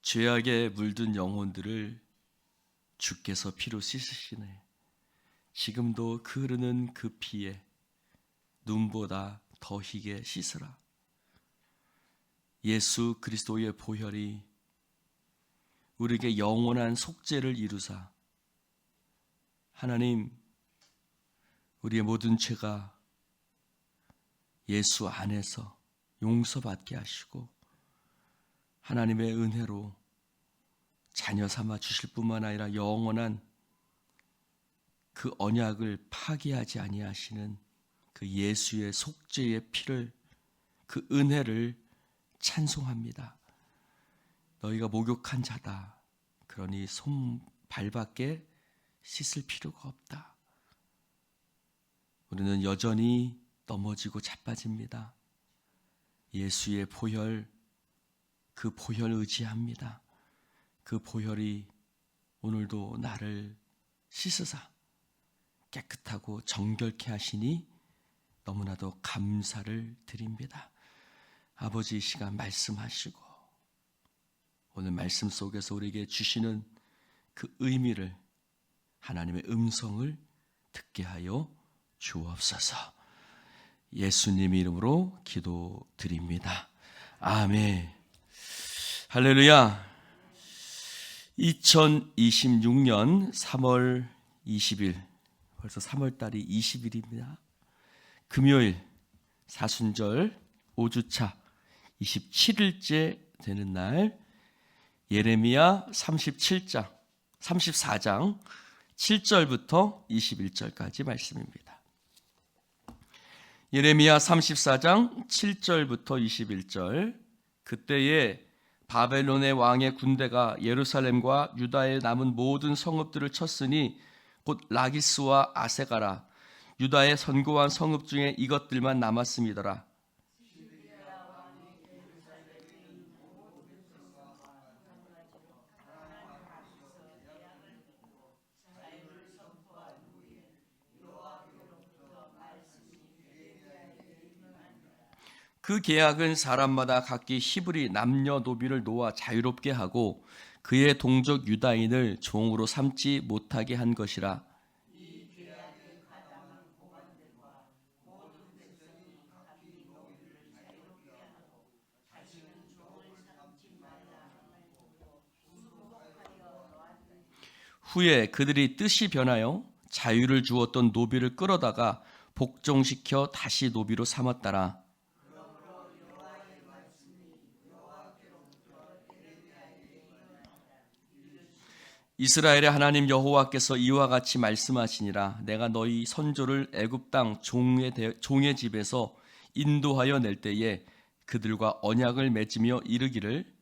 죄악에 물든 영혼들을 주께서 피로 씻으시네. 지금도 그 흐르는 그 피에 눈보다 더 희게 씻으라. 예수 그리스도의 보혈이 우리에게 영원한 속죄를 이루사 하나님, 우리의 모든 죄가 예수 안에서 용서받게 하시고 하나님의 은혜로 자녀 삼아 주실 뿐만 아니라 영원한 그 언약을 파기하지 아니하시는 그 예수의 속죄의 피를, 그 은혜를 찬송합니다. 너희가 목욕한 자다. 그러니 손발밖에 씻을 필요가 없다. 우리는 여전히 넘어지고 자빠집니다. 예수의 보혈, 그 보혈 의지합니다. 그 보혈이 오늘도 나를 씻으사 깨끗하고 정결케 하시니 너무나도 감사를 드립니다. 아버지, 이 시간 말씀하시고 오늘 말씀 속에서 우리에게 주시는 그 의미를, 하나님의 음성을 듣게 하여 주옵소서. 예수님 이름으로 기도드립니다. 아멘. 할렐루야. 2026년 3월 20일, 벌써 3월달이 20일입니다. 금요일 사순절 5주차 27일째 되는 날, 예레미야 34장 7절부터 21절까지 말씀입니다. 예레미야 34장 7절부터 21절. 그때에 바벨론의 왕의 군대가 예루살렘과 유다에 남은 모든 성읍들을 쳤으니 곧 라기스와 아세가라, 유다의 선고한 성읍 중에 이것들만 남았음이더라. 그 계약은 사람마다 각기 히브리 남녀노비를 놓아 자유롭게 하고 그의 동족 유다인을 종으로 삼지 못하게 한 것이라. 후에 그들이 뜻이 변하여 자유를 주었던 노비를 끌어다가 복종시켜 다시 노비로 삼았더라. 이스라엘의 하나님 여호와께서 이와 같이 말씀하시니라. 내가 너희 선조를 애굽 땅 종의 집에서 인도하여 낼 때에 그들과 언약을 맺으며 이르기를,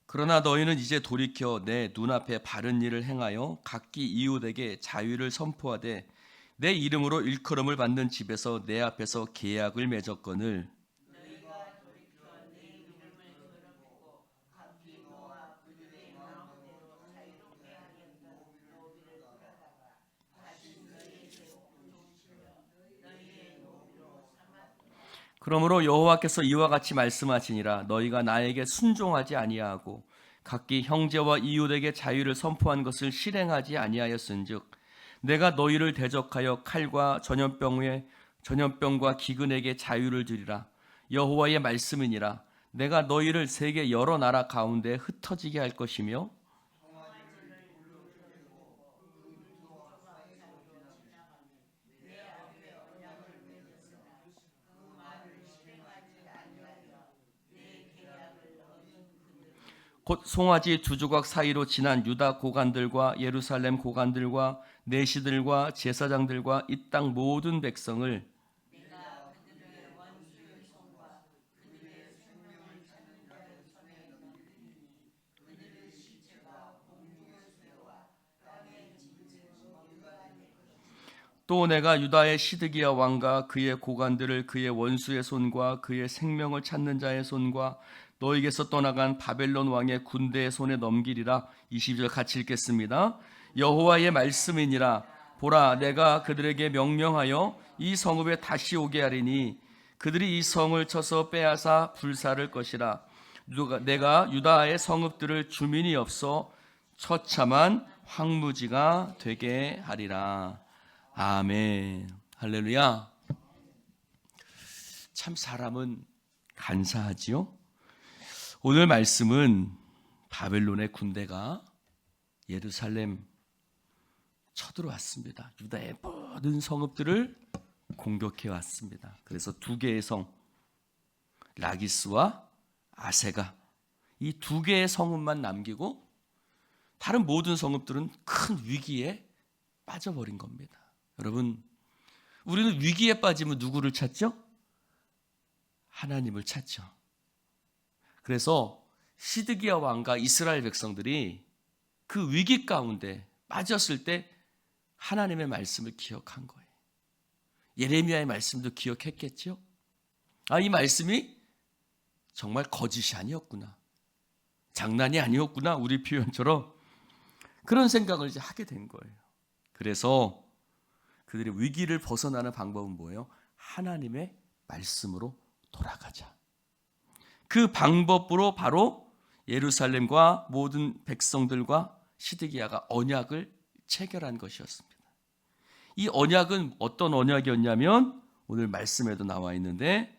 그러나 너희는 이제 돌이켜 내 눈앞에 바른 일을 행하여 각기 이웃에게 자유를 선포하되 내 이름으로 일컬음을 받는 집에서 내 앞에서 계약을 맺었거늘, 그러므로 여호와께서 이와 같이 말씀하시니라. 너희가 나에게 순종하지 아니하고 각기 형제와 이웃에게 자유를 선포한 것을 실행하지 아니하였은즉 내가 너희를 대적하여 칼과 전염병과 기근에게 자유를 주리라. 여호와의 말씀이니라. 내가 너희를 세계 여러 나라 가운데 흩어지게 할 것이며 곧 송아지 두 조각 사이로 지난 유다 고관들과 예루살렘 고관들과 내시들과 제사장들과 이 땅 모든 백성을 또 내가 유다의 시드기야 왕과 그의 고관들을 그의 원수의 손과 그의 생명을 찾는 자의 손과 너에게서 떠나간 바벨론 왕의 군대의 손에 넘기리라. 22절 같이 읽겠습니다. 여호와의 말씀이니라. 보라, 내가 그들에게 명령하여 이 성읍에 다시 오게 하리니 그들이 이 성을 쳐서 빼앗아 불사를 것이라. 내가 유다의 성읍들을 주민이 없어 처참한 황무지가 되게 하리라. 아멘. 할렐루야. 참 사람은 간사하지요. 오늘 말씀은 바벨론의 군대가 예루살렘 쳐들어왔습니다. 유다의 모든 성읍들을 공격해 왔습니다. 그래서 두 개의 성, 라기스와 아세가, 이 두 개의 성읍만 남기고 다른 모든 성읍들은 큰 위기에 빠져버린 겁니다. 여러분, 우리는 위기에 빠지면 누구를 찾죠? 하나님을 찾죠. 그래서 시드기야 왕과 이스라엘 백성들이 그 위기 가운데 빠졌을 때 하나님의 말씀을 기억한 거예요. 예레미야의 말씀도 기억했겠죠? 이 말씀이 정말 거짓이 아니었구나, 장난이 아니었구나, 우리 표현처럼 그런 생각을 이제 하게 된 거예요. 그래서 그들의 위기를 벗어나는 방법은 뭐예요? 하나님의 말씀으로 돌아가자. 그 방법으로 바로 예루살렘과 모든 백성들과 시드기야가 언약을 체결한 것이었습니다. 이 언약은 어떤 언약이었냐면 오늘 말씀에도 나와 있는데,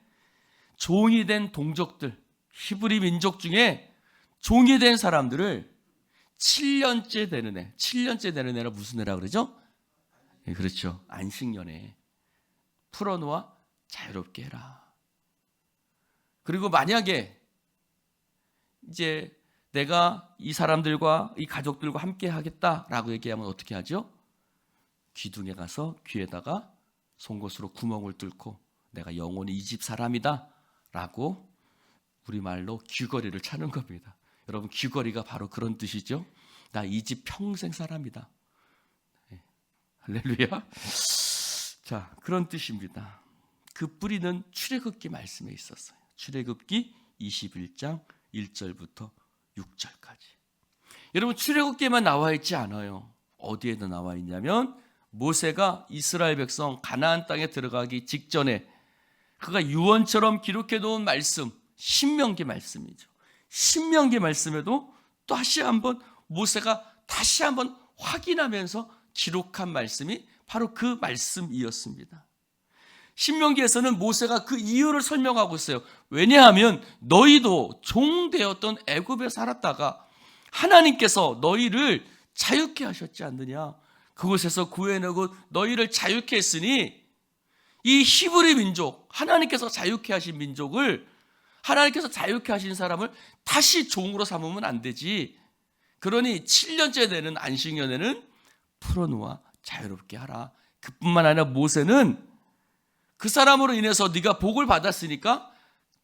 종이 된 동족들, 히브리 민족 중에 종이 된 사람들을 7년째 되는 애, 7년째 되는 애라 무슨 애라 그러죠? 네, 그렇죠. 안식년에 풀어놓아 자유롭게 해라. 그리고 만약에 이제 내가 이 사람들과 이 가족들과 함께 하겠다라고 얘기하면 어떻게 하죠? 기둥에 가서 귀에다가 송곳으로 구멍을 뚫고 내가 영원히 이 집 사람이다 라고 우리말로 귀걸이를 차는 겁니다. 여러분, 귀걸이가 바로 그런 뜻이죠. 나 이 집 평생 사람이다. 네. 할렐루야. 자, 그런 뜻입니다. 그 뿌리는 출애굽기 말씀에 있었어요. 출애굽기 21장 1절부터 6절까지. 여러분, 출애굽기에만 나와 있지 않아요. 어디에도 나와 있냐면 모세가 이스라엘 백성 가나안 땅에 들어가기 직전에 그가 유언처럼 기록해 놓은 말씀, 신명기 말씀이죠. 신명기 말씀에도 또 다시 한번 모세가 다시 한번 확인하면서 기록한 말씀이 바로 그 말씀이었습니다. 신명기에서는 모세가 그 이유를 설명하고 있어요. 왜냐하면 너희도 종 되었던 애굽에 살았다가 하나님께서 너희를 자유케 하셨지 않느냐. 그곳에서 구해내고 너희를 자유케 했으니 이 히브리 민족, 하나님께서 자유케 하신 민족을, 하나님께서 자유케 하신 사람을 다시 종으로 삼으면 안 되지. 그러니 7년째 되는 안식년에는 풀어놓아 자유롭게 하라. 그뿐만 아니라 모세는 그 사람으로 인해서 네가 복을 받았으니까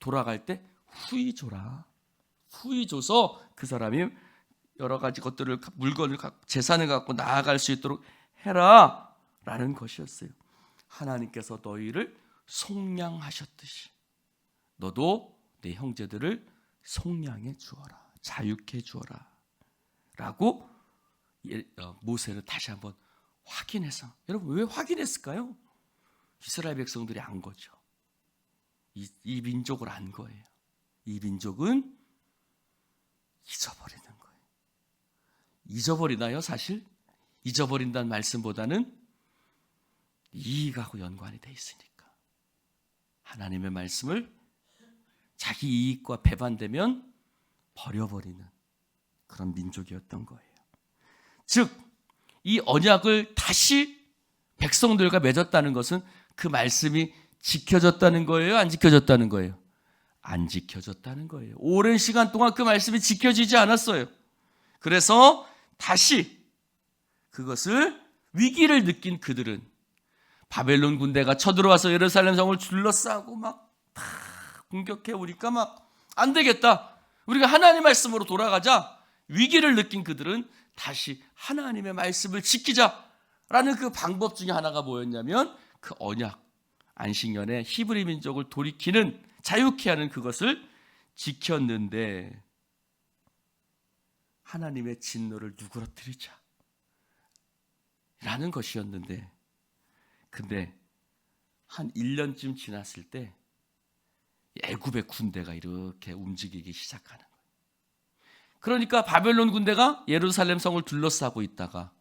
돌아갈 때 후히 줘라. 후히 줘서 그 사람이 여러 가지 것들을, 물건을, 재산을 갖고 나아갈 수 있도록 해라 라는 것이었어요. 하나님께서 너희를 속량하셨듯이 너도 내 형제들을 속량해 주어라, 자유케 주어라 라고 모세는 다시 한번 확인해서, 여러분 왜 확인했을까요? 이스라엘 백성들이 안 거죠. 이 민족을 안 거예요. 이 민족은 잊어버리는 거예요. 잊어버리나요? 사실 잊어버린다는 말씀보다는 이익하고 연관이 돼 있으니까 하나님의 말씀을 자기 이익과 배반되면 버려버리는 그런 민족이었던 거예요. 즉, 이 언약을 다시 백성들과 맺었다는 것은 그 말씀이 지켜졌다는 거예요? 안 지켜졌다는 거예요? 안 지켜졌다는 거예요. 오랜 시간 동안 그 말씀이 지켜지지 않았어요. 그래서 다시 그것을, 위기를 느낀 그들은 바벨론 군대가 쳐들어와서 예루살렘 성을 둘러싸고 막 다 공격해 오니까 막 안 되겠다, 우리가 하나님 말씀으로 돌아가자. 위기를 느낀 그들은 다시 하나님의 말씀을 지키자 라는 그 방법 중에 하나가 뭐였냐면 그 언약, 안식년에 히브리 민족을 돌이키는, 자유케 하는 그것을 지켰는데 하나님의 진노를 누그러뜨리자 라는 것이었는데, 근데 한 1년쯤 지났을 때 애굽의 군대가 이렇게 움직이기 시작하는 거예요. 그러니까 바벨론 군대가 예루살렘 성을 둘러싸고 있다가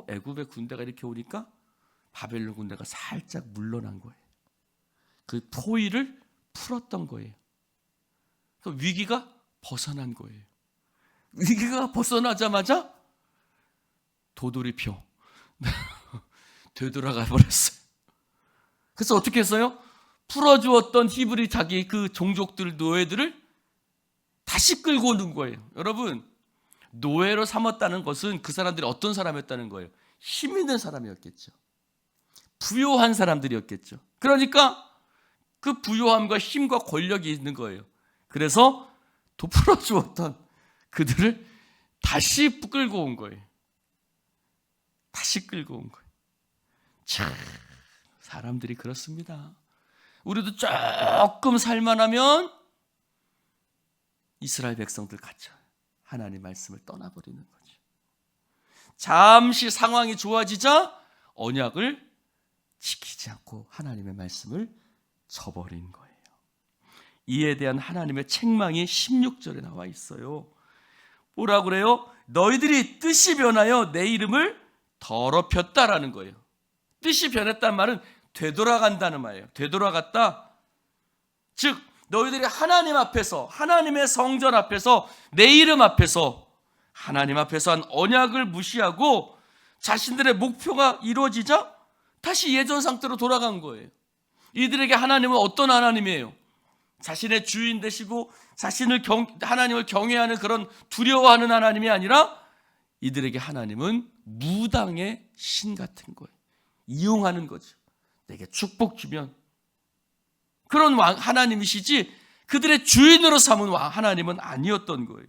애굽의 군대가 이렇게 오니까 바벨론 군대가 살짝 물러난 거예요. 그 포위를 풀었던 거예요. 그 위기가 벗어난 거예요. 위기가 벗어나자마자 도돌이표 되돌아가 버렸어요. 그래서 어떻게 했어요? 풀어주었던 히브리 자기 그 종족들, 노예들을 다시 끌고 오는 거예요. 여러분, 노예로 삼았다는 것은 그 사람들이 어떤 사람이었다는 거예요? 힘 있는 사람이었겠죠. 부요한 사람들이었겠죠. 그러니까 그 부요함과 힘과 권력이 있는 거예요. 그래서 풀어주었던 그들을 다시 끌고 온 거예요. 다시 끌고 온 거예요. 참, 사람들이 그렇습니다. 우리도 조금 살만하면 이스라엘 백성들 같이 하나님 말씀을 떠나버리는 거죠. 잠시 상황이 좋아지자 언약을 지키지 않고 하나님의 말씀을 저버린 거예요. 이에 대한 하나님의 책망이 16절에 나와 있어요. 뭐라고 그래요? 너희들이 뜻이 변하여 내 이름을 더럽혔다라는 거예요. 뜻이 변했다는 말은 되돌아간다는 말이에요. 되돌아갔다. 즉 너희들이 하나님 앞에서, 하나님의 성전 앞에서, 내 이름 앞에서, 하나님 앞에서 한 언약을 무시하고 자신들의 목표가 이루어지자 다시 예전 상태로 돌아간 거예요. 이들에게 하나님은 어떤 하나님이에요? 자신의 주인 되시고 하나님을 경외하는 그런 두려워하는 하나님이 아니라 이들에게 하나님은 무당의 신 같은 거예요. 이용하는 거죠. 내게 축복 주면 그런 하나님이시지 그들의 주인으로 삼은 하나님은 아니었던 거예요.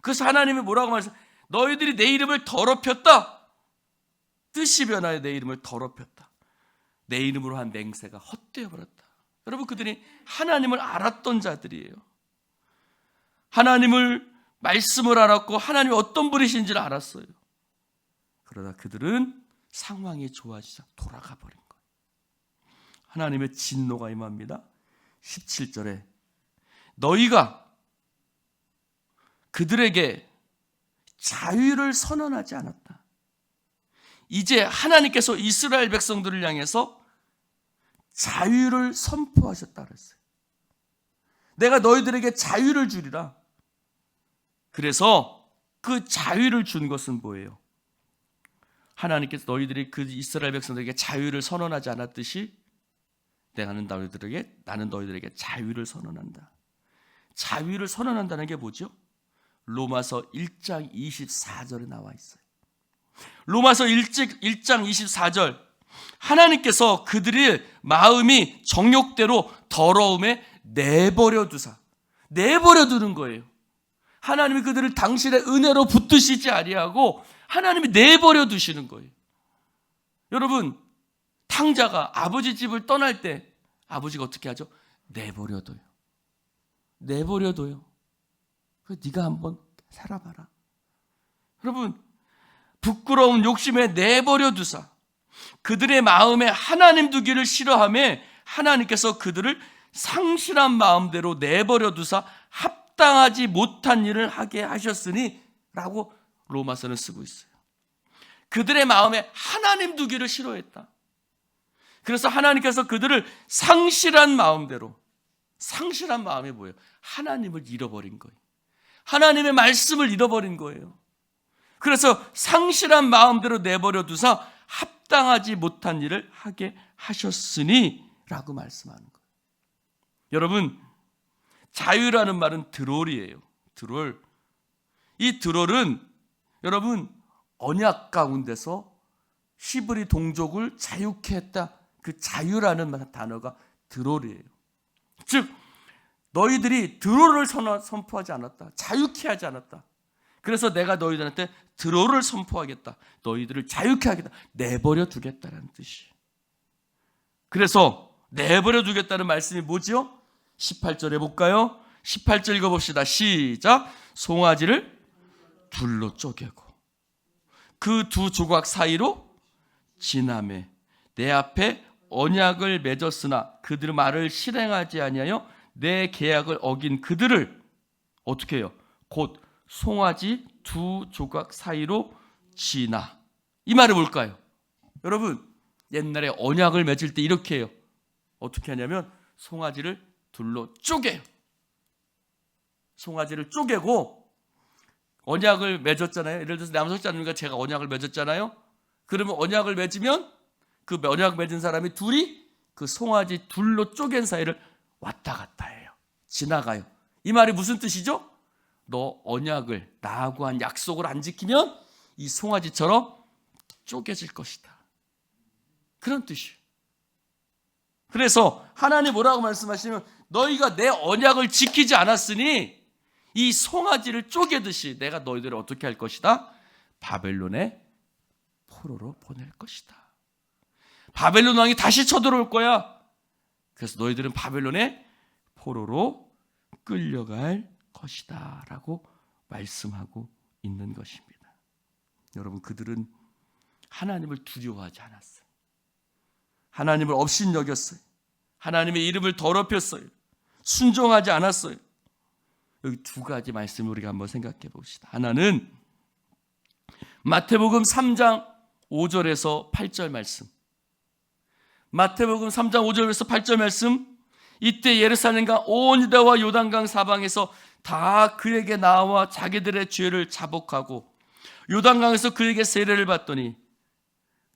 그래서 하나님이 뭐라고 말했어요? 너희들이 내 이름을 더럽혔다. 뜻이 변하여 내 이름을 더럽혔다. 내 이름으로 한 맹세가 헛되어 버렸다. 여러분, 그들이 하나님을 알았던 자들이에요. 하나님을 말씀을 알았고 하나님이 어떤 분이신지를 알았어요. 그러다 그들은 상황이 좋아지자 돌아가 버린 거예요. 하나님의 진노가 임합니다. 17절에 너희가 그들에게 자유를 선언하지 않았다. 이제 하나님께서 이스라엘 백성들을 향해서 자유를 선포하셨다 그랬어요. 내가 너희들에게 자유를 주리라. 그래서 그 자유를 준 것은 뭐예요? 하나님께서 너희들이 그 이스라엘 백성들에게 자유를 선언하지 않았듯이 나는 너희들에게 자유를 선언한다. 자유를 선언한다는 게 뭐죠? 로마서 1장 24절에 나와 있어요. 로마서 1장 24절, 하나님께서 그들의 마음이 정욕대로 더러움에 내버려 두는 거예요. 하나님이 그들을 당신의 은혜로 붙드시지 아니하고 하나님이 내버려 두시는 거예요. 여러분, 탕자가 아버지 집을 떠날 때 아버지가 어떻게 하죠? 내버려둬요. 네가 한번 살아봐라. 여러분, 부끄러운 욕심에 내버려 두사 그들의 마음에 하나님 두기를 싫어하며 하나님께서 그들을 상실한 마음대로 내버려 두사 합당하지 못한 일을 하게 하셨으니 라고 로마서는 쓰고 있어요. 그들의 마음에 하나님 두기를 싫어했다. 그래서 하나님께서 그들을 상실한 마음대로, 상실한 마음이 뭐예요? 하나님을 잃어버린 거예요. 하나님의 말씀을 잃어버린 거예요. 그래서 상실한 마음대로 내버려 두사 합당하지 못한 일을 하게 하셨으니 라고 말씀하는 거예요. 여러분, 자유라는 말은 드롤이에요. 드롤. 이 드롤은 여러분 언약 가운데서 히브리 동족을 자유케 했다. 그 자유라는 단어가 드롤이에요. 즉 너희들이 드롤을 선포하지 않았다. 자유케 하지 않았다. 그래서 내가 너희들한테 들어오를 선포하겠다. 너희들을 자유케 하겠다. 내버려 두겠다는 뜻이에요. 그래서 내버려 두겠다는 말씀이 뭐죠? 18절에 볼까요? 18절 읽어봅시다. 시작. 송아지를 둘로 쪼개고 그 두 조각 사이로 지나매 내 앞에 언약을 맺었으나 그들의 말을 실행하지 아니하여 내 계약을 어긴 그들을 어떻게 해요? 곧 송아지 두 조각 사이로 지나. 이 말이 뭘까요? 여러분, 옛날에 언약을 맺을 때 이렇게 해요. 어떻게 하냐면 송아지를 둘로 쪼개요. 송아지를 쪼개고 언약을 맺었잖아요. 예를 들어서 남석자님과 제가 언약을 맺었잖아요. 그러면 언약을 맺으면 그 언약 맺은 사람이 둘이 그 송아지 둘로 쪼갠 사이를 왔다 갔다 해요. 지나가요. 이 말이 무슨 뜻이죠? 너 언약을 나하고 한 약속을 안 지키면 이 송아지처럼 쪼개질 것이다. 그런 뜻이에요. 그래서 하나님 뭐라고 말씀하시면 너희가 내 언약을 지키지 않았으니 이 송아지를 쪼개듯이 내가 너희들을 어떻게 할 것이다? 바벨론의 포로로 보낼 것이다. 바벨론 왕이 다시 쳐들어올 거야. 그래서 너희들은 바벨론의 포로로 끌려갈 것이다 라고 말씀하고 있는 것입니다. 여러분, 그들은 하나님을 두려워하지 않았어요. 하나님을 업신여겼어요. 하나님의 이름을 더럽혔어요. 순종하지 않았어요. 여기 두 가지 말씀을 우리가 한번 생각해 봅시다. 하나는 마태복음 3장 5절에서 8절 말씀. 마태복음 3장 5절에서 8절 말씀. 이때 예루살렘과 온 유다와 요단강 사방에서 다 그에게 나와 자기들의 죄를 자복하고 요단강에서 그에게 세례를 받더니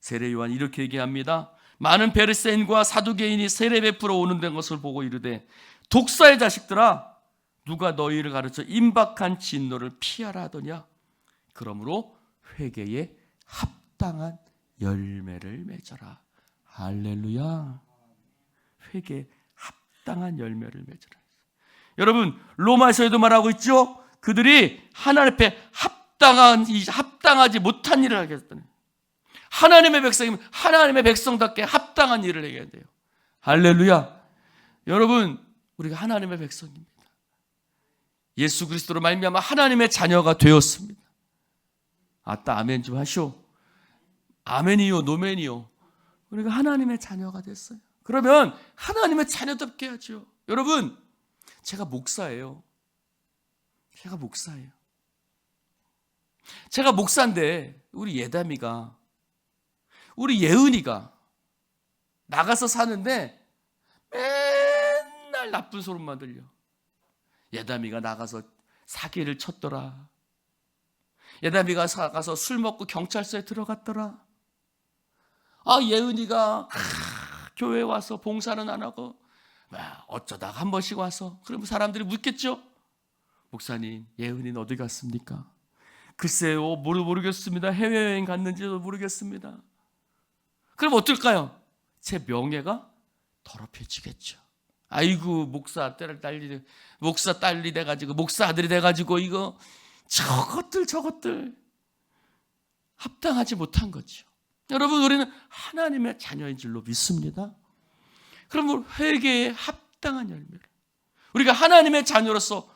세례 요한이 이렇게 얘기합니다. 많은 베르새인과 사두개인이 세례 베풀어 오는 것을 보고 이르되 독사의 자식들아 누가 너희를 가르쳐 임박한 진노를 피하라 하더냐. 그러므로 회개에 합당한 열매를 맺어라. 할렐루야. 회개에 합당한 열매를 맺어라. 여러분, 로마서에도 말하고 있죠. 그들이 하나님 앞에 합당하지 못한 일을 하겠다는. 하나님의 백성이면 하나님의 백성답게 합당한 일을 해야 돼요. 할렐루야. 여러분, 우리가 하나님의 백성입니다. 예수 그리스도로 말미암아 하나님의 자녀가 되었습니다. 아따 아멘 좀 하시오. 아멘이요 노멘이요. 우리가 하나님의 자녀가 됐어요. 그러면 하나님의 자녀답게 하죠. 여러분, 제가 목사예요. 제가 목사인데 우리 예담이가 우리 예은이가 나가서 사는데 맨날 나쁜 소리만 들려. 예담이가 나가서 사기를 쳤더라. 예담이가 나가서 술 먹고 경찰서에 들어갔더라. 예은이가 교회 와서 봉사는 안 하고 어쩌다가 한 번씩 와서. 그러면 사람들이 묻겠죠. 목사님, 예은이는 어디 갔습니까? 글쎄요, 모르겠습니다. 해외여행 갔는지도 모르겠습니다. 그럼 어떨까요? 제 명예가 더럽혀지겠죠. 아이고, 목사 딸이 돼가지고, 목사 아들이 돼가지고, 이거, 저것들, 합당하지 못한 거죠. 여러분, 우리는 하나님의 자녀인 줄로 믿습니다. 그러면 회개에 합당한 열매를, 우리가 하나님의 자녀로서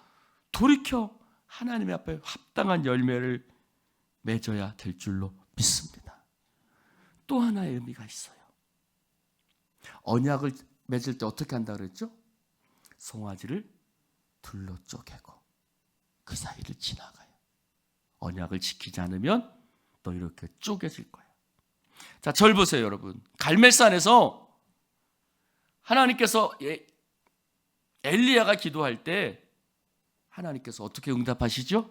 돌이켜 하나님의 앞에 합당한 열매를 맺어야 될 줄로 믿습니다. 또 하나의 의미가 있어요. 언약을 맺을 때 어떻게 한다 그랬죠? 송아지를 둘로 쪼개고 그 사이를 지나가요. 언약을 지키지 않으면 또 이렇게 쪼개질 거예요. 자, 절 보세요, 여러분. 갈멜산에서 하나님께서 엘리야가 기도할 때 하나님께서 어떻게 응답하시죠?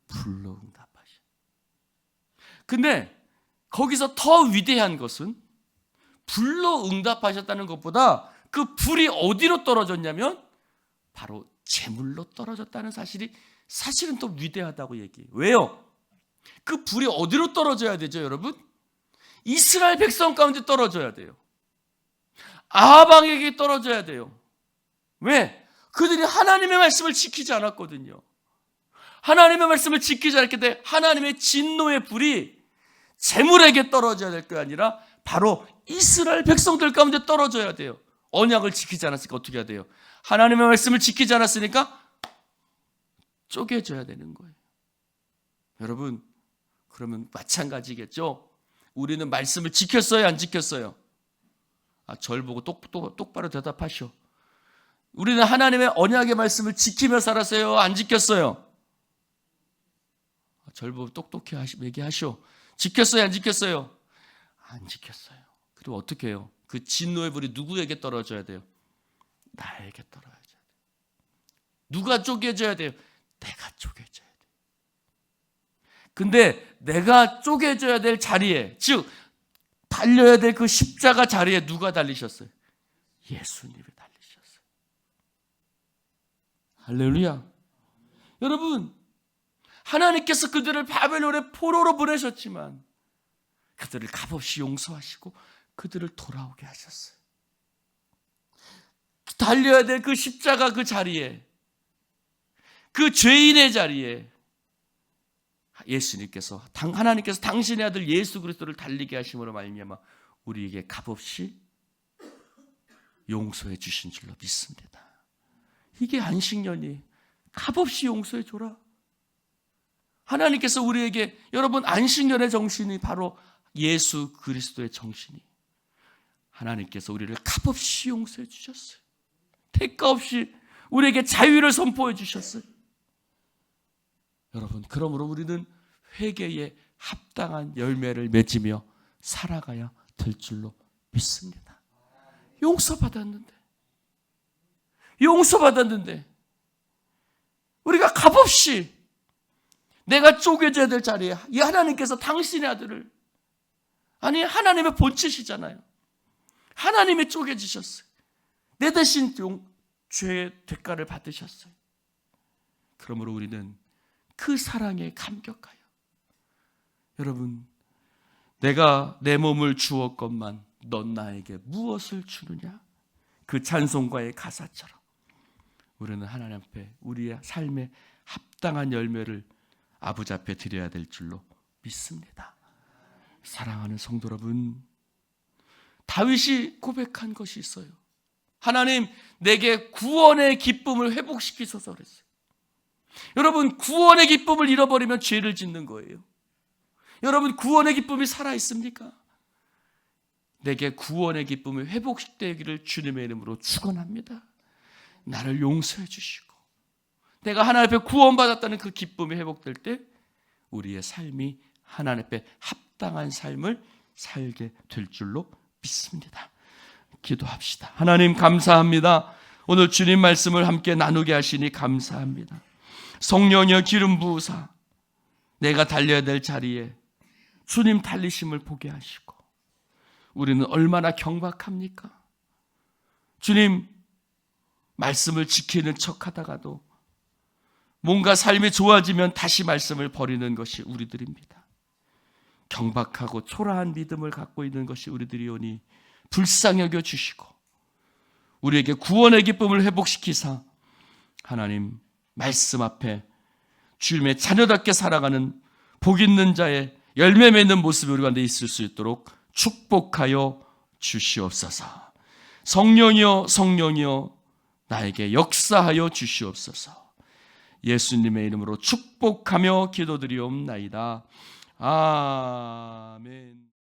불로 응답하시죠. 근데 거기서 더 위대한 것은 불로 응답하셨다는 것보다 그 불이 어디로 떨어졌냐면 바로 제물로 떨어졌다는 사실은 또 위대하다고 얘기해요. 왜요? 그 불이 어디로 떨어져야 되죠, 여러분? 이스라엘 백성 가운데 떨어져야 돼요. 아합왕에게 떨어져야 돼요. 왜? 그들이 하나님의 말씀을 지키지 않았거든요. 하나님의 말씀을 지키지 않게 돼 하나님의 진노의 불이 재물에게 떨어져야 될 게 아니라 바로 이스라엘 백성들 가운데 떨어져야 돼요. 언약을 지키지 않았으니까 어떻게 해야 돼요? 하나님의 말씀을 지키지 않았으니까 쪼개져야 되는 거예요. 여러분, 그러면 마찬가지겠죠? 우리는 말씀을 지켰어요, 안 지켰어요? 절 보고 똑바로 대답하시오. 우리는 하나님의 언약의 말씀을 지키며 살았어요, 안 지켰어요? 절 보고 똑똑히 얘기하시오. 지켰어요, 안 지켰어요? 안 지켰어요. 그리고 어떻게 해요? 그 진노의 불이 누구에게 떨어져야 돼요? 나에게 떨어져야 돼요. 누가 쪼개져야 돼요? 내가 쪼개져야 돼요. 근데 내가 쪼개져야 될 자리에, 즉 달려야 될 그 십자가 자리에 누가 달리셨어요? 예수님이 달리셨어요. 할렐루야. 여러분, 하나님께서 그들을 바벨론의 포로로 보내셨지만 그들을 값없이 용서하시고 그들을 돌아오게 하셨어요. 달려야 될 그 십자가 그 자리에, 그 죄인의 자리에 예수님께서, 하나님께서 당신의 아들 예수 그리스도를 달리게 하심으로 말미암아 우리에게 값없이 용서해 주신 줄로 믿습니다. 이게 안식년이 값없이 용서해 줘라. 하나님께서 우리에게, 여러분, 안식년의 정신이 바로 예수 그리스도의 정신이, 하나님께서 우리를 값없이 용서해 주셨어요. 대가 없이 우리에게 자유를 선포해 주셨어요. 여러분, 그러므로 우리는 회개에 합당한 열매를 맺으며 살아가야 될 줄로 믿습니다. 용서받았는데 우리가 값없이 내가 쪼개져야 될 자리에 이 하나님께서 당신의 아들을, 아니 하나님의 본체시잖아요. 하나님이 쪼개지셨어요. 내 대신 죄의 대가를 받으셨어요. 그러므로 우리는 그 사랑에 감격하여, 여러분, 내가 내 몸을 주었건만 넌 나에게 무엇을 주느냐? 그 찬송가의 가사처럼 우리는 하나님 앞에 우리의 삶에 합당한 열매를 아버지 앞에 드려야 될 줄로 믿습니다. 사랑하는 성도 여러분, 다윗이 고백한 것이 있어요. 하나님, 내게 구원의 기쁨을 회복시키소서 그랬어요. 여러분, 구원의 기쁨을 잃어버리면 죄를 짓는 거예요. 여러분, 구원의 기쁨이 살아있습니까? 내게 구원의 기쁨이 회복되기를 주님의 이름으로 축원합니다. 나를 용서해 주시고 내가 하나님 앞에 구원받았다는 그 기쁨이 회복될 때 우리의 삶이 하나님 앞에 합당한 삶을 살게 될 줄로 믿습니다. 기도합시다. 하나님, 감사합니다. 오늘 주님 말씀을 함께 나누게 하시니 감사합니다. 성령이여 기름 부으사 내가 달려야 될 자리에 주님 달리심을 보게 하시고, 우리는 얼마나 경박합니까? 주님, 말씀을 지키는 척하다가도 뭔가 삶이 좋아지면 다시 말씀을 버리는 것이 우리들입니다. 경박하고 초라한 믿음을 갖고 있는 것이 우리들이오니 불쌍히 여겨 주시고 우리에게 구원의 기쁨을 회복시키사 하나님 말씀 앞에 주님의 자녀답게 살아가는 복 있는 자의 열매 맺는 모습이 우리 가운데 있을 수 있도록 축복하여 주시옵소서. 성령이여 성령이여 나에게 역사하여 주시옵소서. 예수님의 이름으로 축복하며 기도드리옵나이다. 아멘.